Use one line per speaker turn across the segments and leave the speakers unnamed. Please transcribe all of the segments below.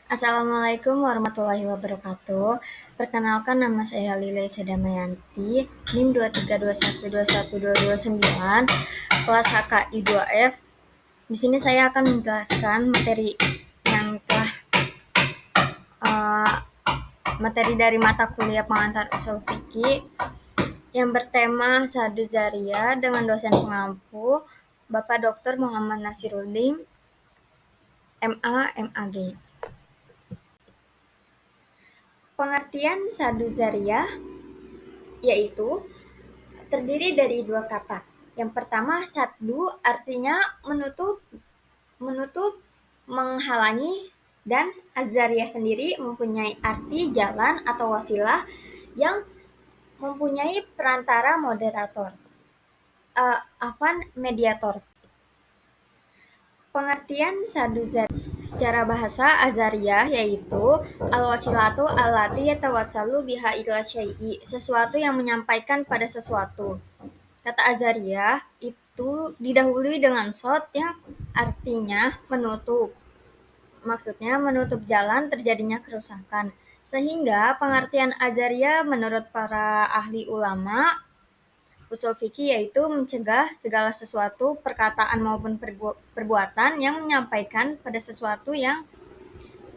Assalamualaikum warahmatullahi wabarakatuh. Perkenalkan, nama saya Lile Sedamayanti, NIM 2321212229, kelas HKI 2F. Di sini saya akan menjelaskan uh, materi dari mata kuliah pengantar usul fikih yang bertema Sadu Zariyah dengan dosen pengampu Bapak Dr. Muhammad Nasiruddin, MA, MAG. Pengertian Sadu Zariyah yaitu terdiri dari dua kata. Yang pertama, saddu artinya menutup, menghalangi, dan azariyah sendiri mempunyai arti jalan atau wasilah yang mempunyai perantara mediator. Pengertian saddu secara bahasa azariyah yaitu al-wasilatu allati yatawassalu biha ila syai'i, sesuatu yang menyampaikan pada sesuatu. Kata azariyah itu didahului dengan shot yang artinya menutup. Maksudnya menutup jalan terjadinya kerusakan. Sehingga pengertian azariyah menurut para ahli ulama usul fikih yaitu mencegah segala sesuatu, perkataan maupun perbuatan yang menyampaikan pada sesuatu yang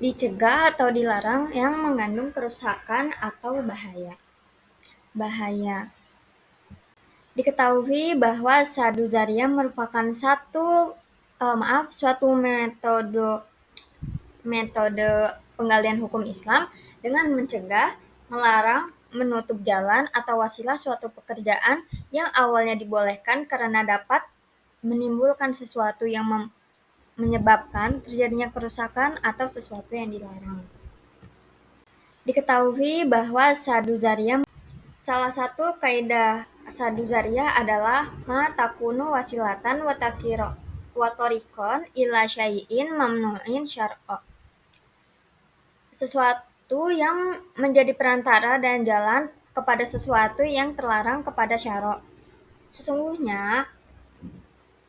dicegah atau dilarang yang mengandung kerusakan atau bahaya. Diketahui bahwa Sadu Zariyah merupakan suatu metode penggalian hukum Islam dengan mencegah, melarang, menutup jalan atau wasilah suatu pekerjaan yang awalnya dibolehkan karena dapat menimbulkan sesuatu yang menyebabkan terjadinya kerusakan atau sesuatu yang dilarang. Diketahui bahwa Sadu Zariyah, salah satu kaidah Sadu Zariyah adalah ma takunu wasilatan wa tariqan ila syai'in mamnu'in syar'a. Sesuatu yang menjadi perantara dan jalan kepada sesuatu yang terlarang kepada syara'. Sesungguhnya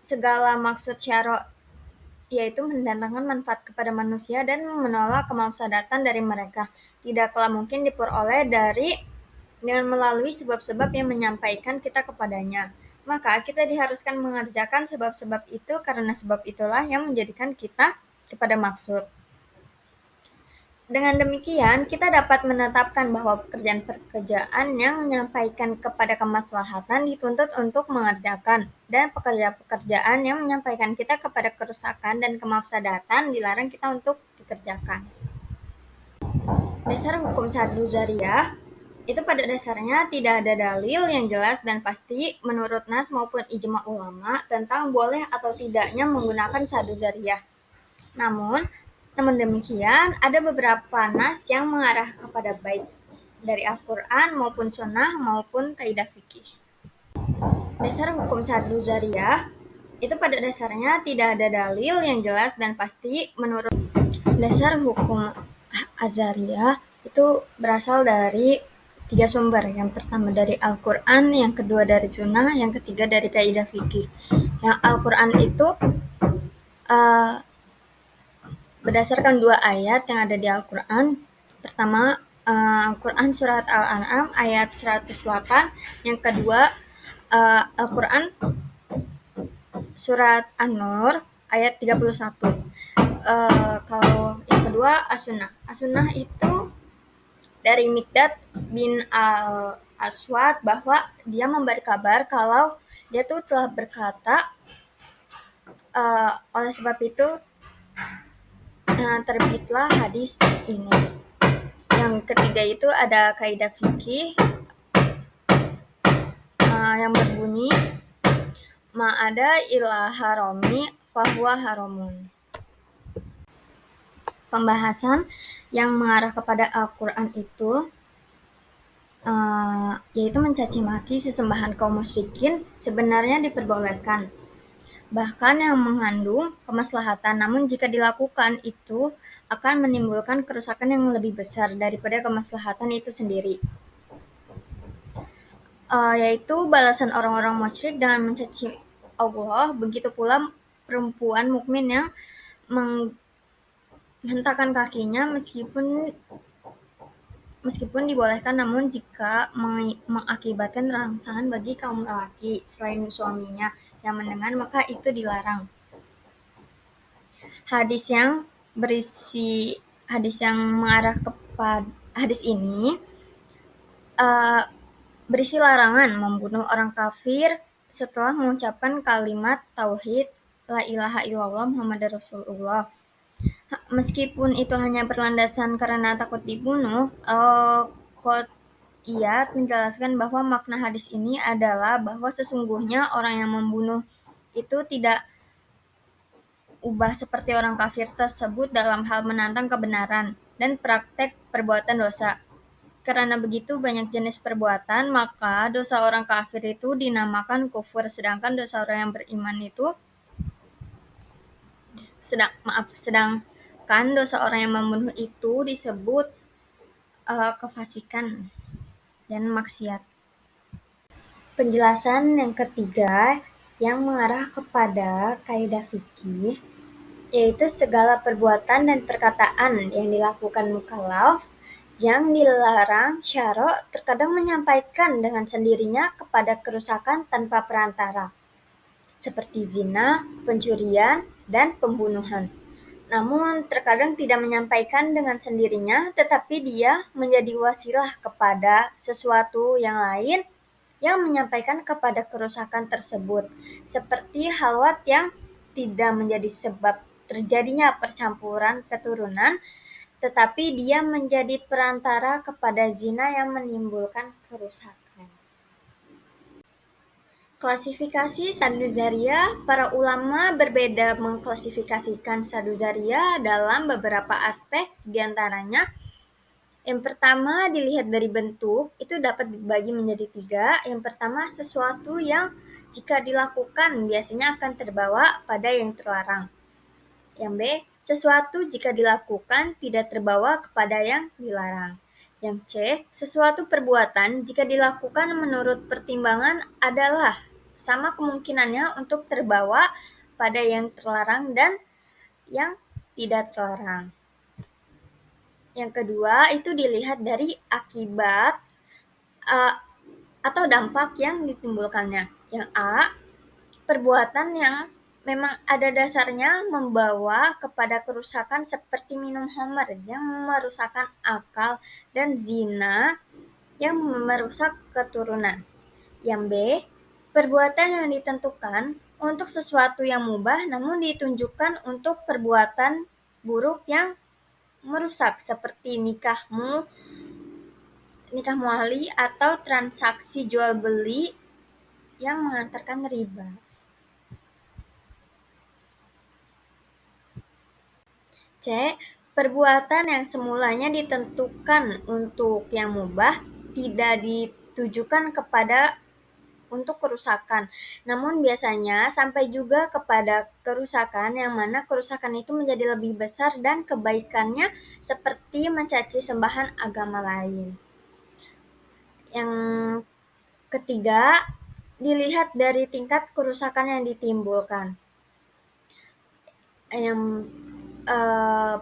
segala maksud syara' yaitu mendatangkan manfaat kepada manusia dan menolak kemafsadatan dari mereka, tidaklah mungkin diperoleh dengan melalui sebab-sebab yang menyampaikan kita kepadanya. Maka kita diharuskan mengerjakan sebab-sebab itu karena sebab itulah yang menjadikan kita kepada maksud. Dengan demikian, kita dapat menetapkan bahwa pekerjaan-pekerjaan yang menyampaikan kepada kemaslahatan dituntut untuk mengerjakan, dan pekerjaan yang menyampaikan kita kepada kerusakan dan kemafsadatan dilarang kita untuk dikerjakan. Dasar hukum Sadu Zariyah itu pada dasarnya tidak ada dalil yang jelas dan pasti menurut nas maupun ijma ulama tentang boleh atau tidaknya menggunakan Sadu Zariyah. Namun demikian, ada beberapa nas yang mengarah kepada baik dari Al-Quran maupun Sunnah maupun kaidah fikih. Dasar hukum Sadu Zariyah itu pada dasarnya tidak ada dalil yang jelas dan pasti menurut dasar hukum Azariyah itu berasal dari 3 sumber. Yang pertama dari Al-Quran, yang kedua dari Sunnah, yang ketiga dari kaidah fikih. Yang Al-Quran itu berdasarkan 2 ayat yang ada di Al-Quran. Pertama, Al-Quran surat Al-An'am ayat 108. Yang kedua, Al-Quran surat An-Nur ayat 31. Kalau yang kedua As-Sunnah. As-Sunnah itu dari Mikdad bin Al-Aswad bahwa dia memberi kabar kalau dia tuh telah berkata, oleh sebab itu terbitlah hadis ini. Yang ketiga itu ada kaidah fikih yang berbunyi ma'ada ila harami fahuwa haramun. Pembahasan yang mengarah kepada Al-Quran itu yaitu mencaci maki sesembahan kaum musyrikin sebenarnya diperbolehkan, bahkan yang mengandung kemaslahatan, namun jika dilakukan itu akan menimbulkan kerusakan yang lebih besar daripada kemaslahatan itu sendiri, yaitu balasan orang-orang musyrik dengan mencaci Allah. Begitu pula perempuan mukmin yang hentakan kakinya meskipun dibolehkan, namun jika mengakibatkan rangsangan bagi kaum lelaki selain suaminya yang mendengar, maka itu dilarang. Hadis yang berisi hadis yang mengarah kepada hadis ini berisi larangan membunuh orang kafir setelah mengucapkan kalimat tauhid la ilaha illallah Muhammad Rasulullah. Meskipun itu hanya berlandasan karena takut dibunuh, Qotiyat menjelaskan bahwa makna hadis ini adalah bahwa sesungguhnya orang yang membunuh itu tidak ubah seperti orang kafir tersebut dalam hal menantang kebenaran dan praktek perbuatan dosa. Karena begitu banyak jenis perbuatan, maka dosa orang kafir itu dinamakan kufur, sedangkan dosa orang yang beriman itu sedangkan dosa orang yang membunuh itu disebut kefasikan dan maksiat. Penjelasan yang ketiga yang mengarah kepada kaidah fikih, yaitu segala perbuatan dan perkataan yang dilakukan mukallaf yang dilarang syara' terkadang menyampaikan dengan sendirinya kepada kerusakan tanpa perantara, seperti zina, pencurian, dan pembunuhan. Namun terkadang tidak menyampaikan dengan sendirinya, tetapi dia menjadi wasilah kepada sesuatu yang lain yang menyampaikan kepada kerusakan tersebut, seperti halwat yang tidak menjadi sebab terjadinya percampuran keturunan, tetapi dia menjadi perantara kepada zina yang menimbulkan kerusakan. Klasifikasi sadu zariyah. Para ulama berbeda mengklasifikasikan sadu zariyah dalam beberapa aspek, diantaranya yang pertama dilihat dari bentuk, itu dapat dibagi menjadi 3. Yang pertama, sesuatu yang jika dilakukan biasanya akan terbawa pada yang terlarang. Yang B, sesuatu jika dilakukan tidak terbawa kepada yang dilarang. Yang C, sesuatu perbuatan jika dilakukan menurut pertimbangan adalah sama kemungkinannya untuk terbawa pada yang terlarang dan yang tidak terlarang. Yang kedua, itu dilihat dari akibat atau dampak yang ditimbulkannya. Yang A, perbuatan yang memang ada dasarnya membawa kepada kerusakan seperti minum khamar yang merusakkan akal dan zina yang merusak keturunan. Yang B, perbuatan yang ditentukan untuk sesuatu yang mubah namun ditunjukkan untuk perbuatan buruk yang merusak seperti nikah muali atau transaksi jual beli yang mengantarkan riba. C, perbuatan yang semulanya ditentukan untuk yang mubah tidak ditujukan kepada untuk kerusakan, namun biasanya sampai juga kepada kerusakan yang mana kerusakan itu menjadi lebih besar dan kebaikannya seperti mencaci sembahan agama lain. Yang ketiga, dilihat dari tingkat kerusakan yang ditimbulkan. Yang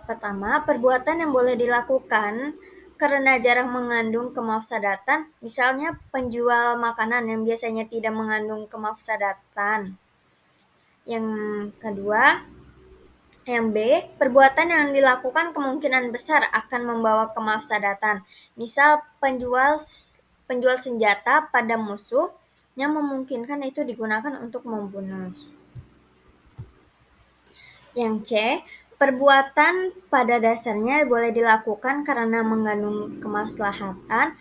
pertama, perbuatan yang boleh dilakukan karena jarang mengandung kemafsadatan, misalnya penjual makanan yang biasanya tidak mengandung kemafsadatan. Yang kedua, yang B, perbuatan yang dilakukan kemungkinan besar akan membawa kemafsadatan, misal penjual senjata pada musuh yang memungkinkan itu digunakan untuk membunuh. Yang C, perbuatan pada dasarnya boleh dilakukan karena mengandung kemaslahatan,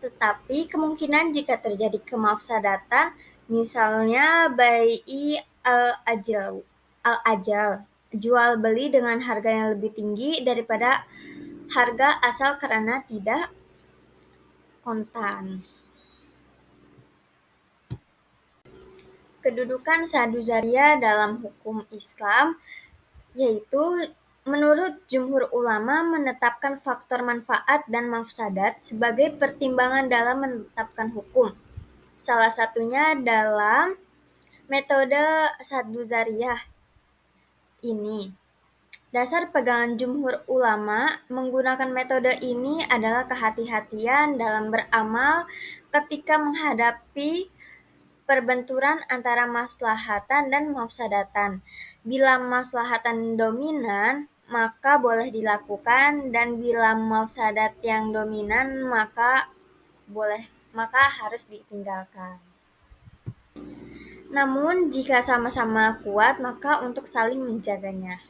tetapi kemungkinan jika terjadi kemafsadatan, misalnya bai'i al-ajal, jual beli dengan harga yang lebih tinggi daripada harga asal karena tidak kontan. Kedudukan sadu zariyah dalam hukum Islam, yaitu menurut jumhur ulama menetapkan faktor manfaat dan mafsadat sebagai pertimbangan dalam menetapkan hukum. Salah satunya dalam metode sadu zariyah ini. Dasar pegangan jumhur ulama menggunakan metode ini adalah kehati-hatian dalam beramal ketika menghadapi perbenturan antara maslahatan dan mafsadatan. Bila maslahatan dominan, maka boleh dilakukan, dan bila mafsadat yang dominan, maka harus ditinggalkan. Namun jika sama-sama kuat, maka untuk saling menjaganya.